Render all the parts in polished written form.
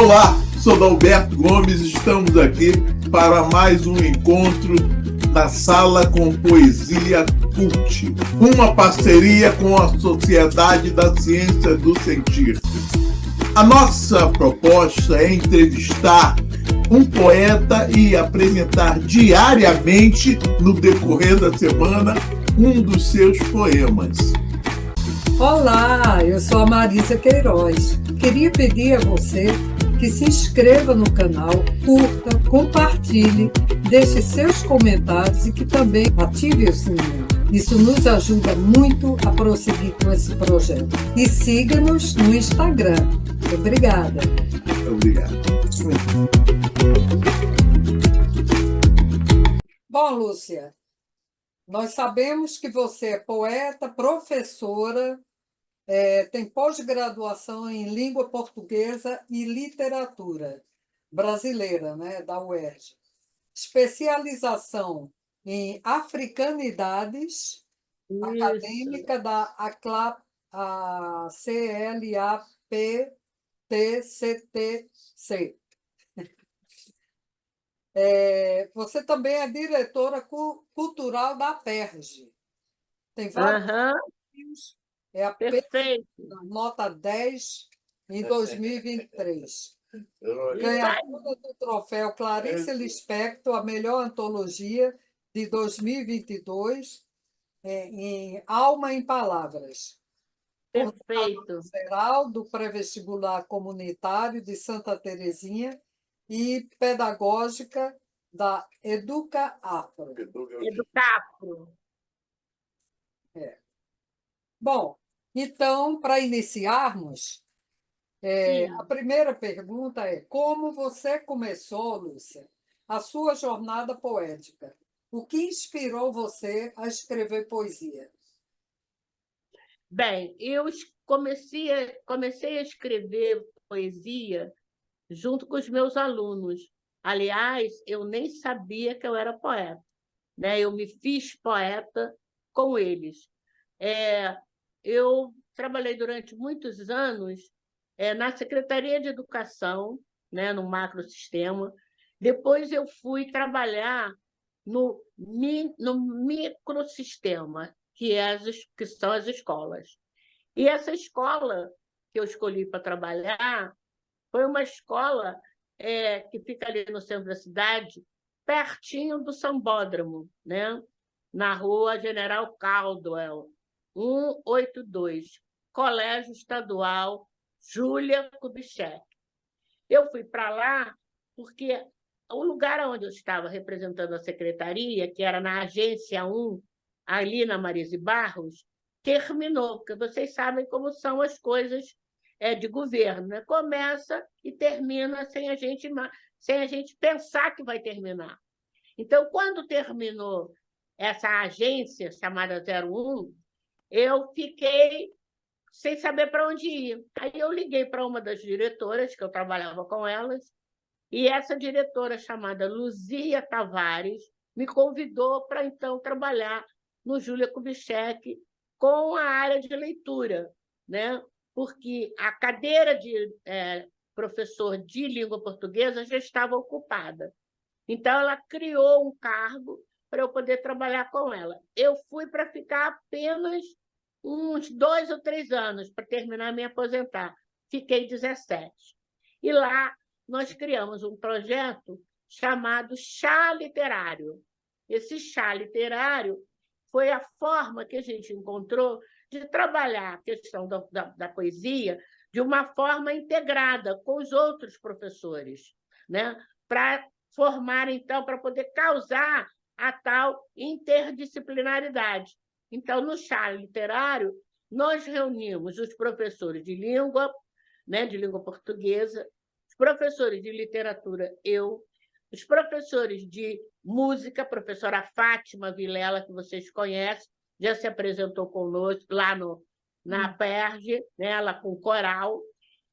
Olá, sou Dalberto Gomes, estamos aqui para mais um encontro na Sala com Poesia Cult, uma parceria com a Sociedade da Ciência do Sentir. A nossa proposta é entrevistar um poeta e apresentar diariamente, no decorrer da semana, um dos seus poemas. Olá, eu sou a Marisa Queiroz. Queria pedir a você que se inscreva no canal, curta, compartilhe, deixe seus comentários e que também ative o sininho. Isso nos ajuda muito a prosseguir com esse projeto. E siga-nos no Instagram. Obrigada. Obrigado. Bom, Lúcia, nós sabemos que você é poeta, professora, tem pós-graduação em língua portuguesa e literatura brasileira, né, da UERJ. Especialização em africanidades, acadêmica da CLAPTCTC. Você também é diretora cultural da PERJ. Tem vários prêmios. É a Perfeito. nota 10 em 2023. Ganhadora do troféu Clarice Lispector, a melhor antologia de 2022, em Alma em Palavras. Perfeito. Geral do pré-vestibular comunitário de Santa Terezinha e pedagógica da Educa Afro. Educafro. Bom, então, para iniciarmos, a primeira pergunta é: como você começou, Lúcia, a sua jornada poética? O que inspirou você a escrever poesia? Bem, eu comecei a escrever poesia junto com os meus alunos. Aliás, eu nem sabia que eu era poeta, né? Eu me fiz poeta com eles. Eu trabalhei durante muitos anos na Secretaria de Educação, né, no macrosistema. Depois eu fui trabalhar no microsistema, que são as escolas. E essa escola que eu escolhi para trabalhar foi uma escola que fica ali no centro da cidade, pertinho do Sambódromo, né? Na rua General Caldwell, 182, Colégio Estadual Júlia Kubitschek. Eu fui para lá porque o lugar onde eu estava representando a secretaria, que era na Agência 1, ali na Marise Barros, terminou, porque vocês sabem como são as coisas de governo, né? Começa e termina sem a gente pensar que vai terminar. Então, quando terminou essa agência chamada 01, eu fiquei sem saber para onde ir. Aí eu liguei para uma das diretoras, que eu trabalhava com elas, e essa diretora, chamada Luzia Tavares, me convidou para, então, trabalhar no Júlia Kubitschek com a área de leitura, né? Porque a cadeira de professor de língua portuguesa já estava ocupada. Então, ela criou um cargo para eu poder trabalhar com ela. Eu fui para ficar apenas uns 2 ou 3 anos para terminar me aposentar. Fiquei 17. E lá nós criamos um projeto chamado Chá Literário. Esse chá literário foi a forma que a gente encontrou de trabalhar a questão da poesia de uma forma integrada com os outros professores, né? Para formar, então, para poder causar a tal interdisciplinaridade. Então, no chá literário, nós reunimos os professores de língua, né, de língua portuguesa, os professores de literatura, os professores de música, a professora Fátima Vilela, que vocês conhecem, já se apresentou conosco lá na PERJ, né, ela com coral.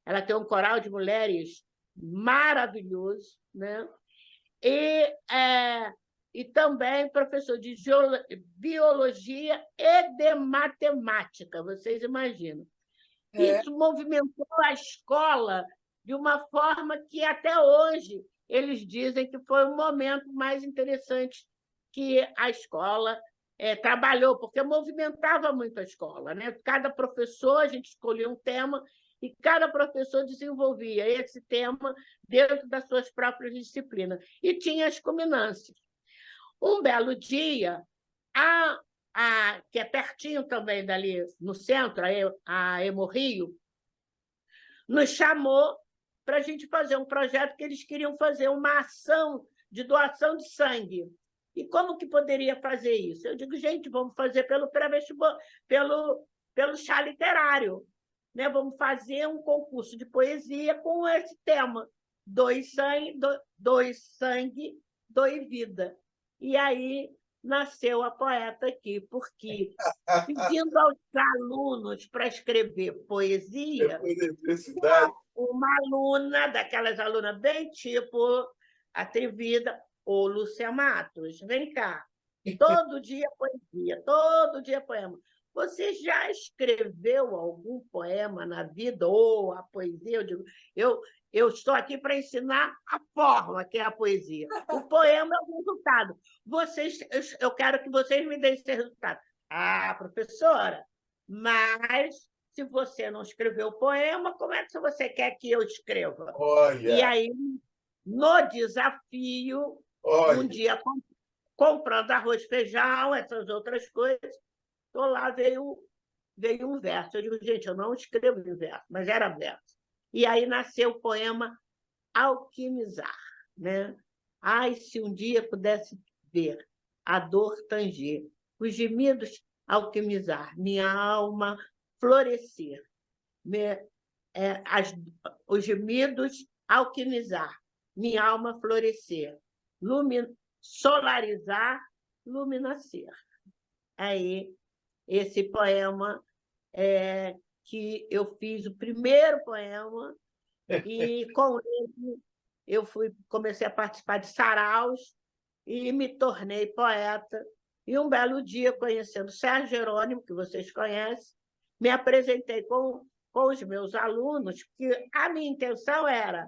Ela tem um coral de mulheres maravilhoso, né? E também professor de biologia e de matemática, vocês imaginam. Isso movimentou a escola de uma forma que até hoje eles dizem que foi o momento mais interessante que a escola trabalhou, porque movimentava muito a escola, né? Cada professor, a gente escolhia um tema e cada professor desenvolvia esse tema dentro das suas próprias disciplinas. E tinha as culminâncias. Um belo dia, que é pertinho também dali, no centro, a Hemorrio, nos chamou para a gente fazer um projeto que eles queriam fazer uma ação de doação de sangue. E como que poderia fazer isso? Eu digo, gente, vamos fazer pelo chá literário, né? Vamos fazer um concurso de poesia com esse tema: doe sangue, doe vida. E aí nasceu a Poeta aqui, porque pedindo aos alunos para escrever poesia, uma aluna, daquelas alunas bem tipo atrevida, ô Lúcia Matos, vem cá, todo dia poesia, todo dia poema. Você já escreveu algum poema na vida, ou a poesia? Eu digo, eu estou aqui para ensinar a forma que é a poesia. O poema é o resultado. Eu quero que vocês me deem esse resultado. Ah, professora, mas se você não escreveu o poema, como é que você quer que eu escreva? Olha. E aí, no desafio, um dia comprando arroz, feijão, essas outras coisas, lá veio um verso. Eu digo, gente, eu não escrevo em verso, mas era verso. E aí nasceu o poema Alquimizar, né? Ai, se um dia pudesse ver a dor tanger, os gemidos alquimizar, minha alma florescer, os gemidos alquimizar, minha alma florescer, solarizar, luminascer. Aí, esse poema que eu fiz, o primeiro poema, e com ele eu comecei a participar de saraus e me tornei poeta. E um belo dia, conhecendo Sérgio Jerônimo, que vocês conhecem, me apresentei com os meus alunos, porque a minha intenção era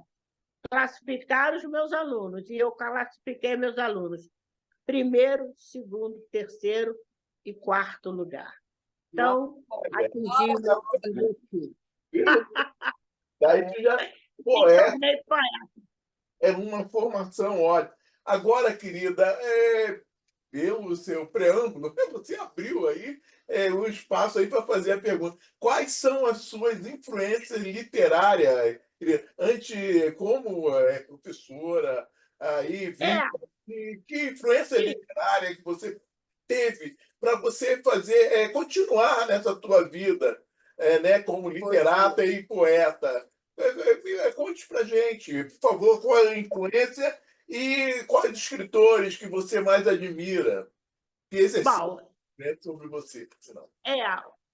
classificar os meus alunos, e eu classifiquei meus alunos primeiro, segundo, terceiro e quarto lugar. Então, atingimos o objetivo. Daí tu já é uma formação ótima. Agora, querida, pelo seu preâmbulo, você abriu aí um espaço aí para fazer a pergunta. Quais são as suas influências literárias, querida? Como professora, aí, que influência literária que você teve para você continuar nessa tua vida, né, como literata e poeta? Conte para gente, por favor, qual é a influência e quais escritores que você mais admira que exerceram sobre você, senão.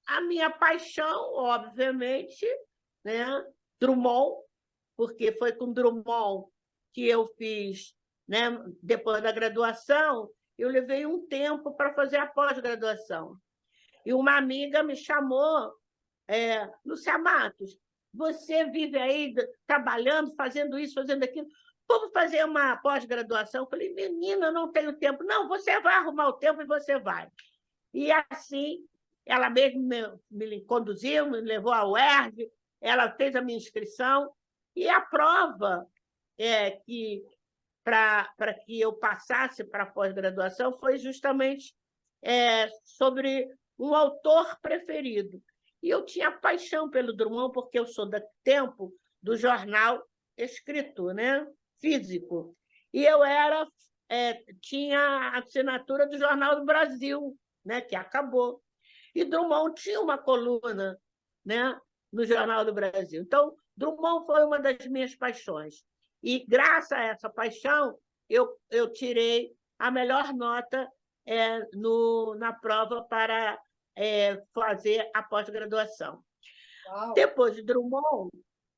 A minha paixão, obviamente, né, Drummond, porque foi com Drummond que eu fiz, né, depois da graduação, eu levei um tempo para fazer a pós-graduação. E uma amiga me chamou, Lúcia Matos, você vive aí trabalhando, fazendo isso, fazendo aquilo, vamos fazer uma pós-graduação? Eu falei, menina, eu não tenho tempo. Não, você vai arrumar o tempo e você vai. E assim, ela mesmo me conduziu, me levou à UERJ, ela fez a minha inscrição, e a prova para que eu passasse para a pós-graduação foi justamente sobre um autor preferido. E eu tinha paixão pelo Drummond, porque eu sou do tempo do jornal escrito, né? Físico. E eu tinha a assinatura do Jornal do Brasil, né? Que acabou. E Drummond tinha uma coluna, né? No Jornal do Brasil. Então, Drummond foi uma das minhas paixões. E, graças a essa paixão, eu tirei a melhor nota na prova para fazer a pós-graduação. Depois de Drummond,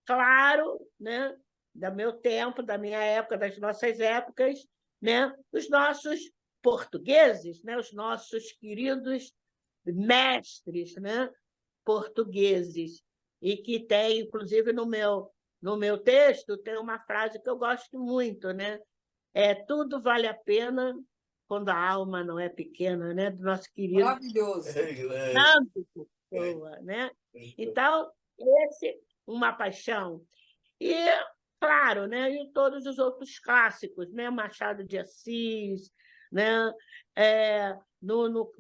claro, né, do meu tempo, da minha época, das nossas épocas, né, os nossos portugueses, né, os nossos queridos mestres, né, portugueses, e que tem, inclusive, no meu no meu texto, tem uma frase que eu gosto muito, né? Tudo vale a pena quando a alma não é pequena, né? Do nosso querido Maravilhoso. Fernando Pessoa, né? Então, esse uma paixão. E, claro, né? E todos os outros clássicos, né? Machado de Assis, né? No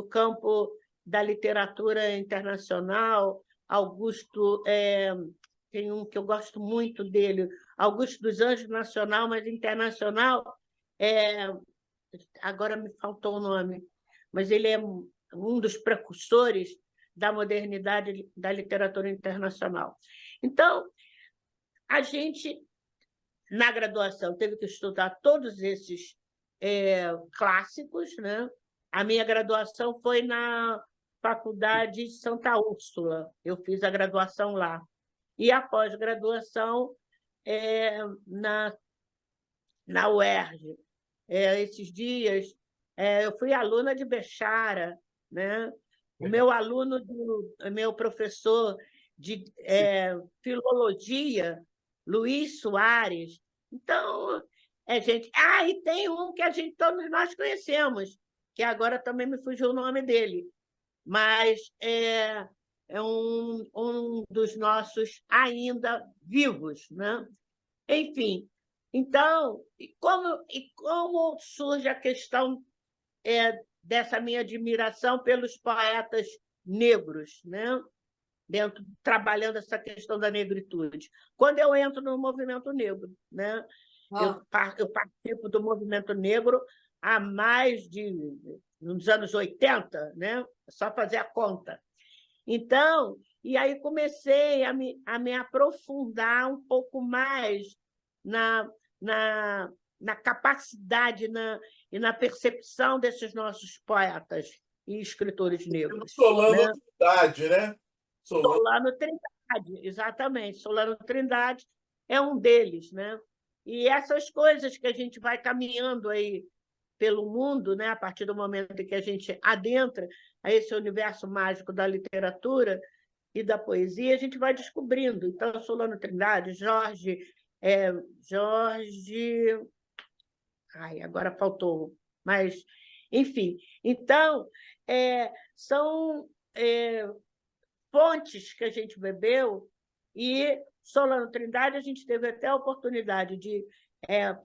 campo da literatura internacional, Augusto, tem um que eu gosto muito dele, Augusto dos Anjos Nacional, mas internacional, agora me faltou o nome, mas ele é um dos precursores da modernidade da literatura internacional. Então, a gente, na graduação, teve que estudar todos esses clássicos, né? A minha graduação foi na Faculdade de Santa Úrsula, eu fiz a graduação lá. E a pós-graduação na UERJ. Esses dias, eu fui aluna de Bechara, né? O meu aluno, meu professor de filologia, Luiz Soares. Então, gente. E tem um que todos nós conhecemos, que agora também me fugiu o nome dele, mas é um dos nossos ainda vivos, né? Enfim, então, e como surge a questão dessa minha admiração pelos poetas negros, né? Trabalhando essa questão da negritude. Quando eu entro no movimento negro, né? Eu participo do movimento negro há nos anos 80, né? É só fazer a conta. Então, e aí comecei a me aprofundar um pouco mais na capacidade e na percepção desses nossos poetas e escritores negros. Solano Trindade, né? Solano Trindade, exatamente. Solano Trindade é um deles, né? E essas coisas que a gente vai caminhando aí pelo mundo, né? A partir do momento em que a gente adentra a esse universo mágico da literatura e da poesia, a gente vai descobrindo. Então, Solano Trindade, Jorge... agora faltou, mas, enfim. Então, são fontes que a gente bebeu, e Solano Trindade a gente teve até a oportunidade de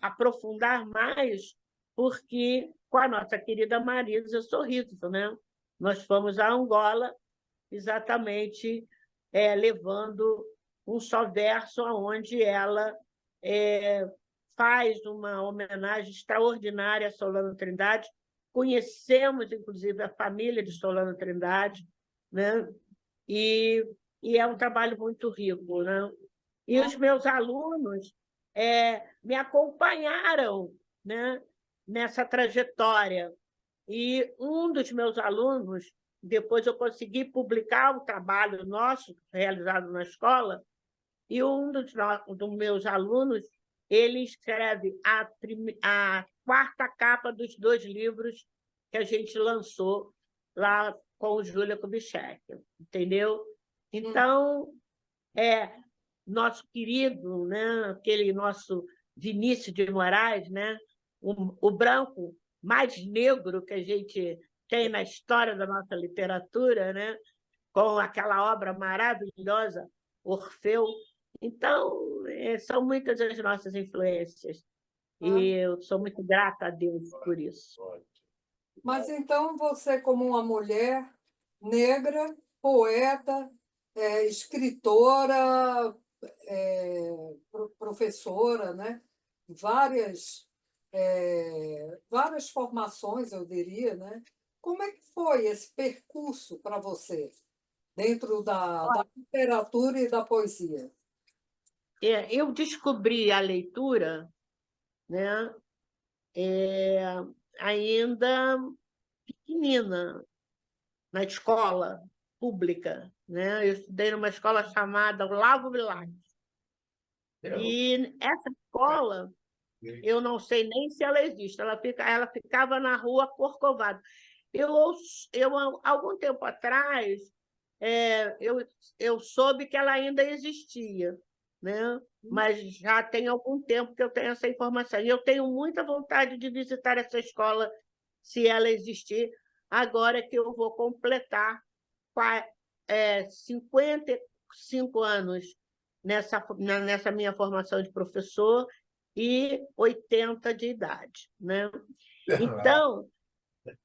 aprofundar mais, porque com a nossa querida Marisa Sorriso, né? Nós fomos a Angola exatamente levando um só verso, onde ela faz uma homenagem extraordinária a Solano Trindade. Conhecemos, inclusive, a família de Solano Trindade, né? E é um trabalho muito rico, né? E os meus alunos me acompanharam, né, nessa trajetória. E um dos meus alunos, depois eu consegui publicar o trabalho nosso, realizado na escola, e um dos meus alunos, ele escreve a quarta capa dos 2 livros que a gente lançou lá com o Júlia Kubitschek, entendeu? Então, nosso querido, né, aquele nosso Vinícius de Moraes, né, o branco mais negro que a gente tem na história da nossa literatura, né, com aquela obra maravilhosa, Orfeu. Então, são muitas as nossas influências, e eu sou muito grata a Deus por isso. Mas então você, como uma mulher negra, poeta, escritora, professora, né? Várias formações, eu diria, né? Como é que foi esse percurso para você, dentro da literatura e da poesia? Eu descobri a leitura, né, ainda pequenina, na escola pública, né? Eu estudei numa escola chamada Olavo Bilac. E essa escola, eu não sei nem se ela existe, ela ficava na rua Corcovado. Algum tempo atrás, eu soube que ela ainda existia, né? Mas já tem algum tempo que eu tenho essa informação. E eu tenho muita vontade de visitar essa escola, se ela existir, agora que eu vou completar 55 anos nessa minha formação de professor e 80 de idade, né? Então,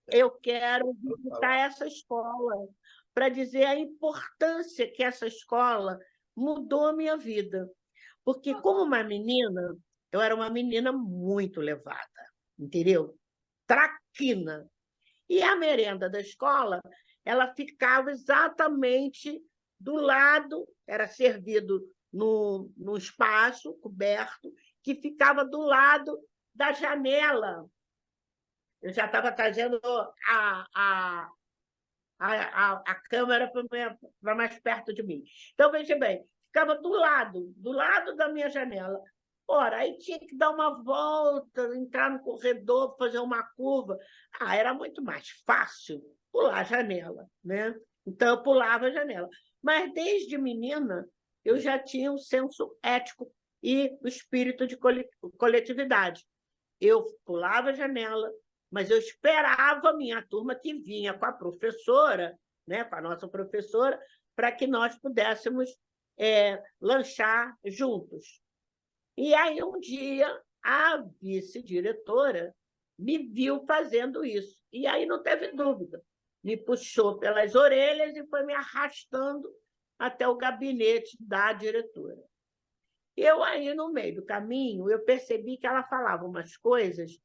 eu quero visitar essa escola para dizer a importância que essa escola mudou a minha vida. Porque, como uma menina, eu era uma menina muito levada, entendeu? Traquina. E a merenda da escola, ela ficava exatamente do lado, era servido num espaço coberto, que ficava do lado da janela. Eu já estava trazendo a câmera para mais perto de mim. Então, veja bem, ficava do lado da minha janela. Ora, aí tinha que dar uma volta, entrar no corredor, fazer uma curva. Era muito mais fácil pular a janela, né? Então, eu pulava a janela. Mas, desde menina, eu já tinha um senso ético e o espírito de coletividade. Eu pulava a janela, mas eu esperava a minha turma que vinha com a professora, né, com a nossa professora, para que nós pudéssemos lanchar juntos. E aí, um dia, a vice-diretora me viu fazendo isso. E aí não teve dúvida. Me puxou pelas orelhas e foi me arrastando até o gabinete da diretora. Eu aí, no meio do caminho, eu percebi que ela falava umas coisas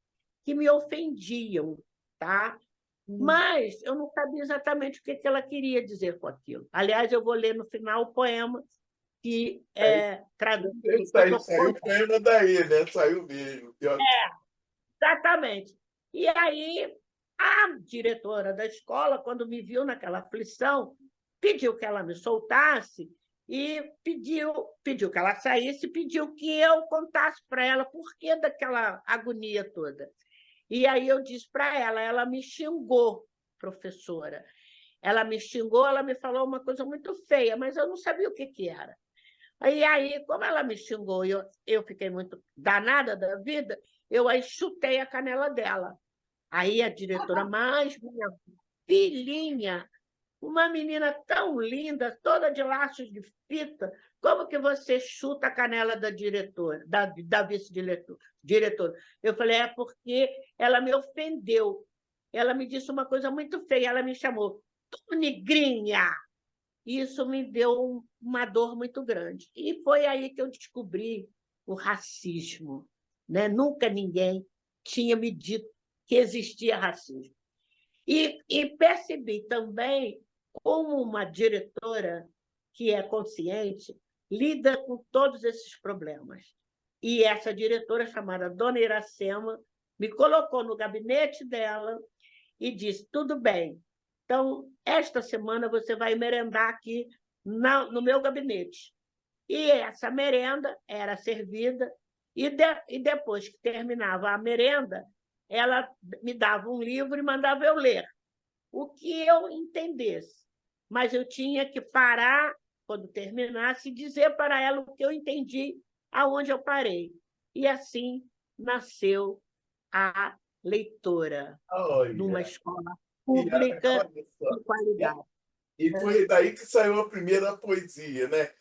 que me ofendiam, tá? Mas eu não sabia exatamente o que ela queria dizer com aquilo. Aliás, eu vou ler no final o poema que traduz. Saiu o poema daí, né? Saiu mesmo. Exatamente. E aí, a diretora da escola, quando me viu naquela aflição, pediu que ela me soltasse e pediu que ela saísse, pediu que eu contasse para ela por que daquela agonia toda. E aí eu disse para ela me xingou, professora. Ela me xingou, ela me falou uma coisa muito feia, mas eu não sabia o que era. E aí, como ela me xingou e eu fiquei muito danada da vida, eu aí chutei a canela dela. Aí a diretora, mas minha filhinha, uma menina tão linda, toda de laços de fita, como que você chuta a canela da diretora, da vice-diretora? Eu falei, porque ela me ofendeu. Ela me disse uma coisa muito feia, ela me chamou, tu negrinha. Isso me deu uma dor muito grande. E foi aí que eu descobri o racismo, né? Nunca ninguém tinha me dito que existia racismo. E percebi também como uma diretora que é consciente lida com todos esses problemas. E essa diretora, chamada Dona Iracema, me colocou no gabinete dela e disse, tudo bem, então, esta semana você vai merendar aqui no meu gabinete. E essa merenda era servida, e depois que terminava a merenda, ela me dava um livro e mandava eu ler o que eu entendesse. Mas eu tinha que parar, quando terminasse, e dizer para ela o que eu entendi, aonde eu parei. E assim nasceu a leitora, numa escola pública de qualidade. E foi daí que saiu a primeira poesia, né?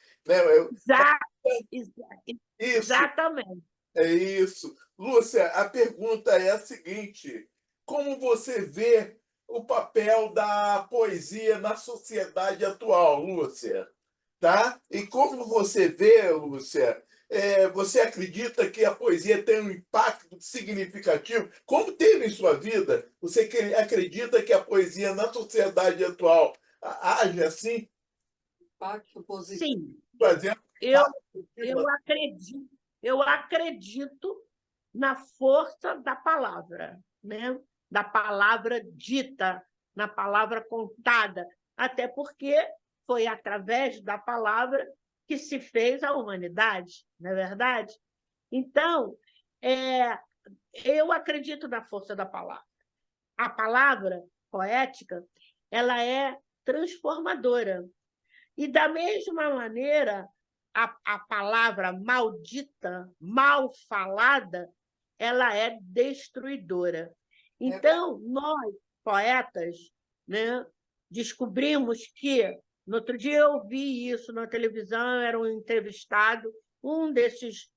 Exatamente. É isso. Lúcia, a pergunta é a seguinte: como você vê o papel da poesia na sociedade atual, Lúcia? Tá? E como você vê, Lúcia, você acredita que a poesia tem um impacto significativo? Como teve em sua vida? Você acredita que a poesia na sociedade atual age assim? Impacto positivo. Sim. Fazendo Eu acredito na força da palavra, né? Da palavra dita, na palavra contada, até porque foi através da palavra que se fez a humanidade, não é verdade? Então, eu acredito na força da palavra. A palavra poética, ela é transformadora. E, da mesma maneira, a palavra maldita, mal falada, ela é destruidora. Então, nós, poetas, né, descobrimos que, no outro dia eu vi isso na televisão, era um entrevistado, um desses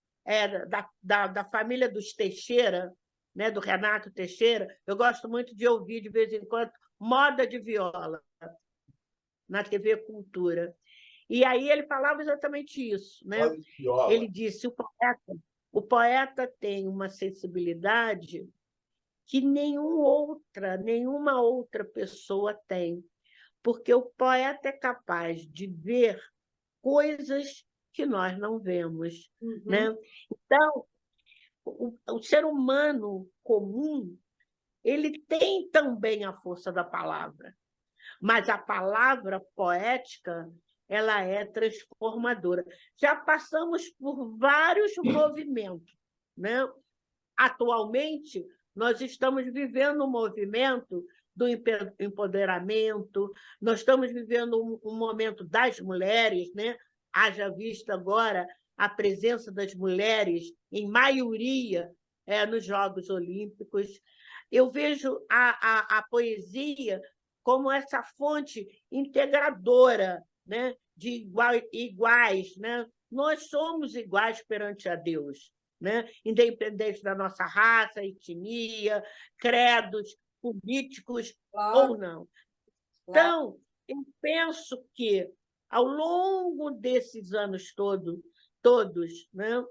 da família dos Teixeira, né, do Renato Teixeira. Eu gosto muito de ouvir, de vez em quando, Moda de Viola, na TV Cultura. E aí ele falava exatamente isso, né? Ele disse: o poeta tem uma sensibilidade que nenhuma outra pessoa tem, porque o poeta é capaz de ver coisas que nós não vemos, né? Então, o ser humano comum, ele tem também a força da palavra, mas a palavra poética, ela é transformadora. Já passamos por vários movimentos, né? Atualmente, nós estamos vivendo um movimento do empoderamento, nós estamos vivendo um momento das mulheres, né? Haja vista agora a presença das mulheres em maioria nos Jogos Olímpicos. Eu vejo a poesia como essa fonte integradora, né? De iguais, né? Nós somos iguais perante a Deus, né? Independente da nossa raça, etnia, credos políticos ou não. Então, eu penso que, ao longo desses anos todos, né?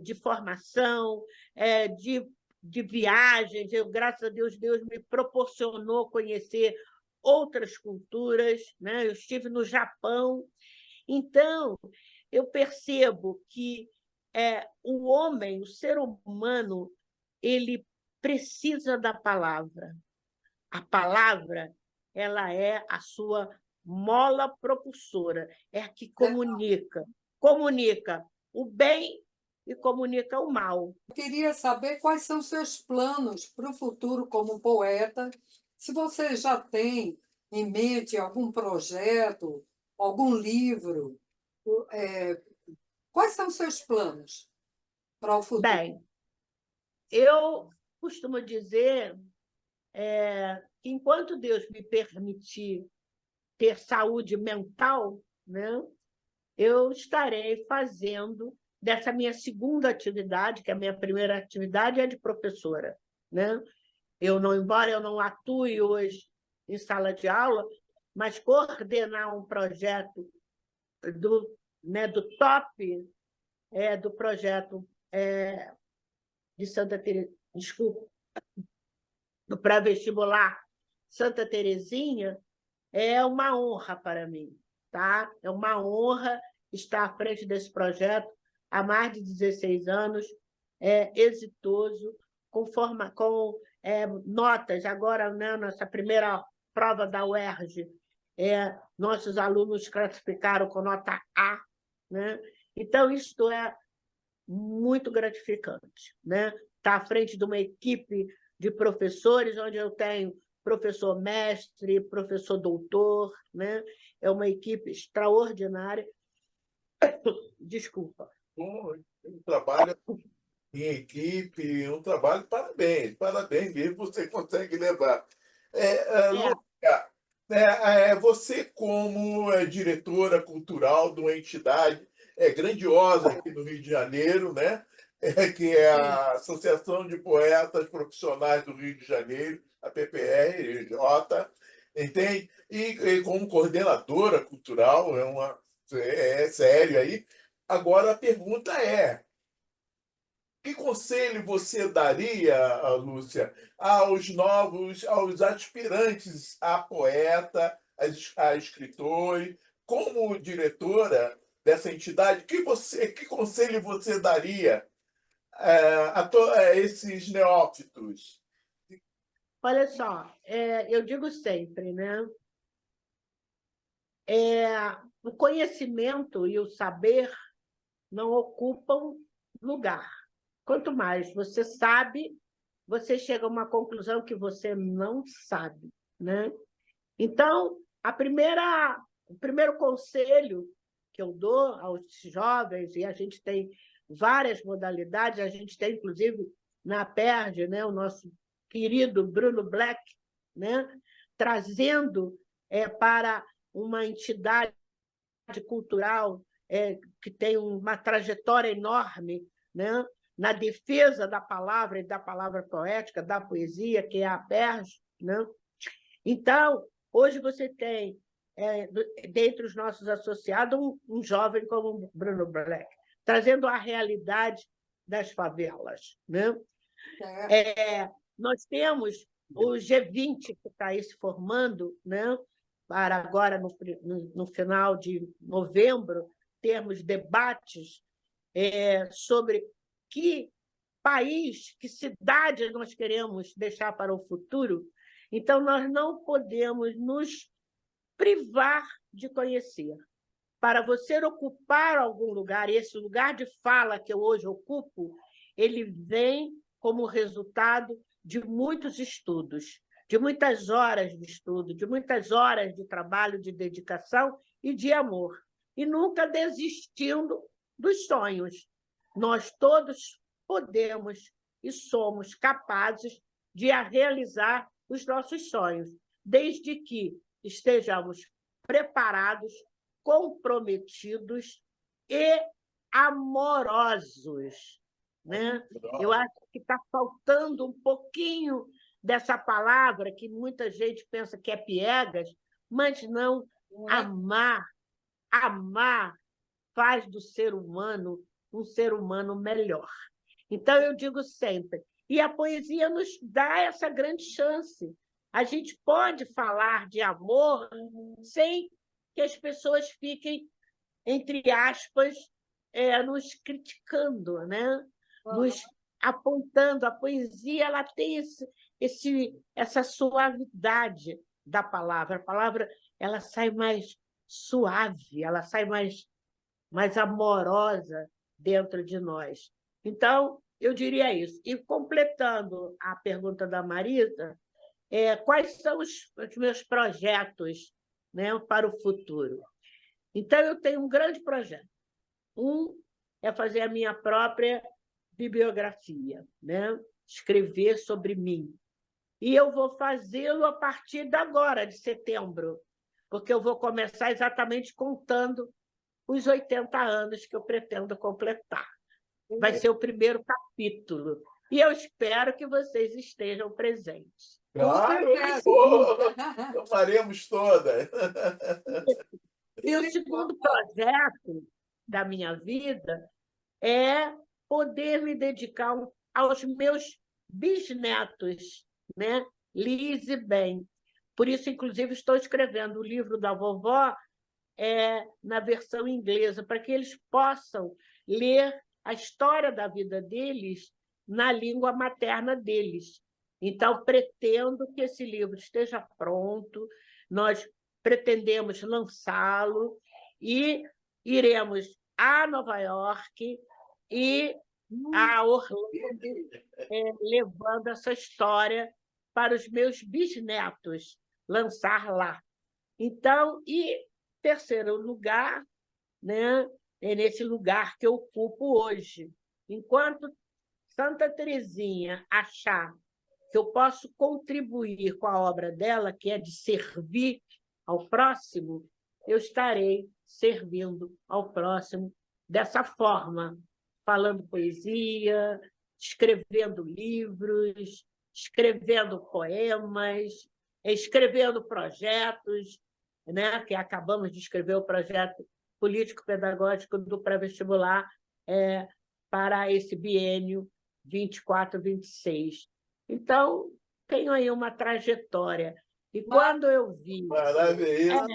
De formação, de viagens, graças a Deus, Deus me proporcionou conhecer outras culturas, né? Eu estive no Japão. Então, eu percebo que o homem, o ser humano, ele precisa da palavra. A palavra, ela é a sua mola propulsora, é a que comunica o bem e comunica o mal. Eu queria saber quais são seus planos para o futuro como poeta, se você já tem em mente algum projeto, algum livro. Quais são seus planos para o futuro? Bem, eu costumo dizer que, enquanto Deus me permitir ter saúde mental, né, eu estarei fazendo dessa minha segunda atividade, que a minha primeira atividade é de professora, né? Embora eu não atue hoje em sala de aula, mas coordenar um projeto do top do projeto de Santa Teresa, desculpa, do pré-vestibular Santa Terezinha, é uma honra para mim, tá? É uma honra estar à frente desse projeto há mais de 16 anos, exitoso, com notas. Agora, né, nossa primeira prova da UERJ, nossos alunos classificaram com nota A, né? Então, isto é muito gratificante, né? Estar à frente de uma equipe de professores, onde eu tenho professor mestre, professor doutor, né? É uma equipe extraordinária. Desculpa. Um trabalho em equipe, um trabalho, parabéns mesmo, você consegue levar. Lúcia, você, como diretora cultural de uma entidade grandiosa aqui no Rio de Janeiro, né? Que é a Associação de Poetas Profissionais do Rio de Janeiro, a PPRJ, entende? E como coordenadora cultural, é sério aí. Agora, a pergunta é: que conselho você daria, Lúcia, aos aspirantes a poeta, a escritores, como diretora dessa entidade? Que conselho você daria a esses neófitos? Olha só, eu digo sempre, né? O conhecimento e o saber não ocupam lugar. Quanto mais você sabe, você chega a uma conclusão que você não sabe, né? Então, a primeira o primeiro conselho que eu dou aos jovens, e a gente tem várias modalidades, a gente tem, inclusive, na PERJ, né, o nosso querido Bruno Black, né, trazendo para uma entidade cultural que tem uma trajetória enorme, né, na defesa da palavra e da palavra poética, da poesia, que é a PERJ. Né? Então, hoje você tem, dentre os nossos associados, um jovem como Bruno Black, trazendo a realidade das favelas. Né? Nós temos o G20, que está aí se formando, né? Para agora, no final de novembro, termos debates sobre que país, que cidade nós queremos deixar para o futuro. Então, nós não podemos nos privar de conhecer. Para você ocupar algum lugar, e esse lugar de fala que eu hoje ocupo, ele vem como resultado de muitos estudos, de muitas horas de estudo, de muitas horas de trabalho, de dedicação e de amor. E nunca desistindo dos sonhos. Nós todos podemos e somos capazes de realizar os nossos sonhos, desde que estejamos preparados, comprometidos e amorosos. Né? Eu acho que está faltando um pouquinho dessa palavra que muita gente pensa que é piegas, mas não. Amar faz do ser humano um ser humano melhor. Então, eu digo sempre, e a poesia nos dá essa grande chance. A gente pode falar de amor sem que as pessoas fiquem, entre aspas, nos criticando, né? Nos apontando. A poesia ela tem essa suavidade da palavra. A palavra ela sai mais suave, ela sai mais amorosa dentro de nós. Então, eu diria isso. E, completando a pergunta da Marisa, quais são os meus projetos, né, para o futuro? Então, eu tenho um grande projeto. Um é fazer a minha própria bibliografia, né? Escrever sobre mim. E eu vou fazê-lo a partir de agora, de setembro, porque eu vou começar exatamente contando os 80 anos que eu pretendo completar. Vai ser o primeiro capítulo. E eu espero que vocês estejam presentes. Claro, faremos todas. E o segundo projeto da minha vida é poder me dedicar aos meus bisnetos, né? Liz e Ben. Por isso, inclusive, estou escrevendo o livro da vovó na versão inglesa, para que eles possam ler a história da vida deles na língua materna deles. Então, pretendo que esse livro esteja pronto, nós pretendemos lançá-lo e iremos a Nova York e a Orlando, levando essa história para os meus bisnetos, lançar lá. Então, e terceiro lugar, né, é nesse lugar que eu ocupo hoje. Enquanto Santa Teresinha achar que eu posso contribuir com a obra dela, que é de servir ao próximo, eu estarei servindo ao próximo dessa forma, falando poesia, escrevendo livros, escrevendo poemas, escrevendo projetos, né? Que acabamos de escrever o projeto político-pedagógico do pré-vestibular para esse biênio 24-26. Então, tenho aí uma trajetória. E quando eu vi... Maravilhoso,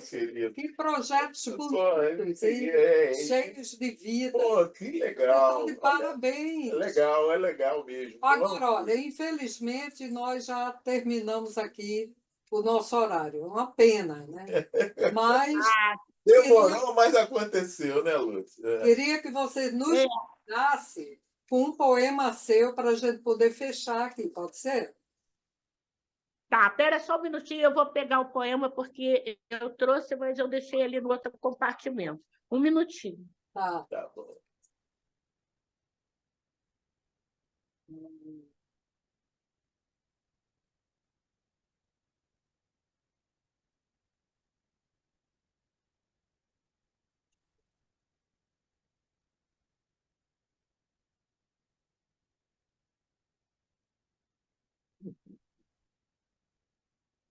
querido. Que projetos bonitos, cheios de vida. Pô, que legal. Então, de parabéns. É legal mesmo. Agora, olha, infelizmente, nós já terminamos aqui o nosso horário. Uma pena, né? Mas... Demorou, mas aconteceu, né, Lúcia? Queria que você nos convidasse com um poema seu para a gente poder fechar aqui, pode ser? Tá, espera só um minutinho, eu vou pegar o poema, porque eu trouxe, mas eu deixei ali no outro compartimento. Um minutinho. Tá. Tá bom.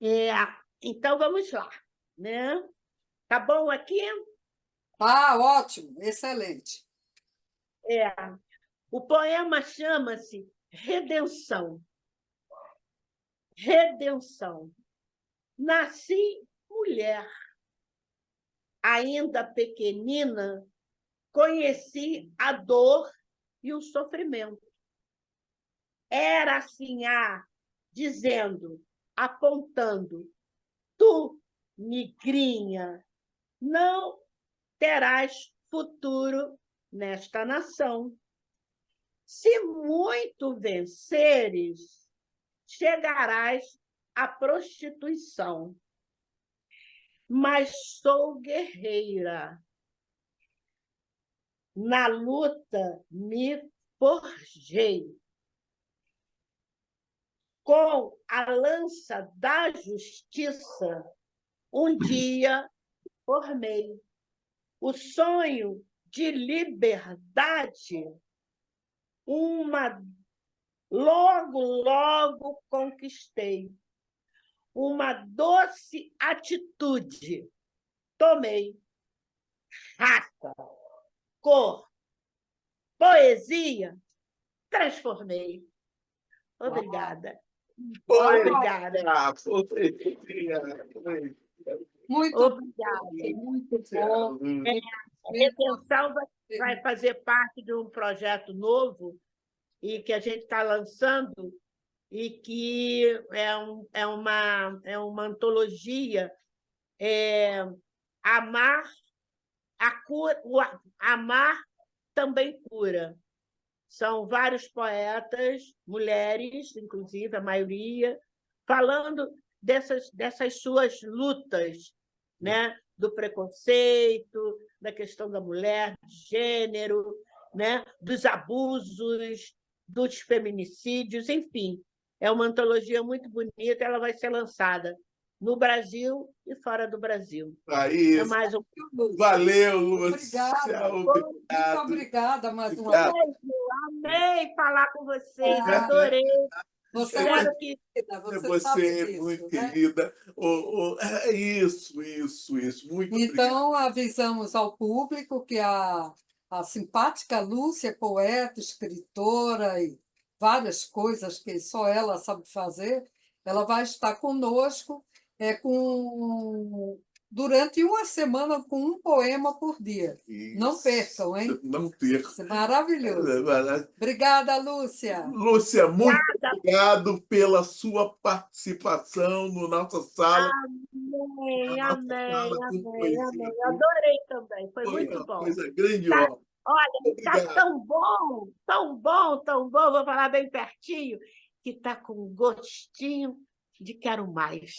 É, então, vamos lá. Né? Tá bom aqui? Ah, ótimo, excelente. É. O poema chama-se Redenção. Redenção. Nasci mulher. Ainda pequenina, conheci a dor e o sofrimento. Era assim, dizendo, apontando, tu, negrinha, não terás futuro nesta nação. Se muito venceres, chegarás à prostituição. Mas sou guerreira. Na luta me forjei. Com a lança da justiça, um dia formei. O sonho de liberdade, logo, logo conquistei. Uma doce atitude tomei. Raça, cor, poesia, transformei. Obrigada. Obrigada. Muito Obrigada. muito bom. A Redenção vai fazer parte de um projeto novo e que a gente está lançando e que é uma antologia, Amar, Amar também cura. São vários poetas, mulheres, inclusive, a maioria, falando dessas suas lutas, né? Do preconceito, da questão da mulher, de gênero, né? Dos abusos, dos feminicídios, enfim. É uma antologia muito bonita, ela vai ser lançada no Brasil e fora do Brasil. Aí, É mais um... valeu, Lúcia. Obrigada. Obrigado. Muito obrigada mais uma vez. Amei falar com vocês, adorei. Você Espero é que você sabe é disso, muito né? querida. É isso. Muito obrigado. Então, avisamos ao público que a simpática Lúcia, poeta, escritora e várias coisas que só ela sabe fazer, ela vai estar conosco durante uma semana com um poema por dia. Não Isso. percam, hein? Não percam. Isso é maravilhoso. Obrigada, Lúcia. Lúcia, muito obrigado pela sua participação no nossa sala. Amém, Na nossa amém, sala com amém, poesia. amém. Adorei também, foi Foi muito uma bom. coisa grandiosa. Olha, está Obrigado. tão bom, tão bom, tão bom, vou falar bem pertinho, que está com gostinho de quero mais.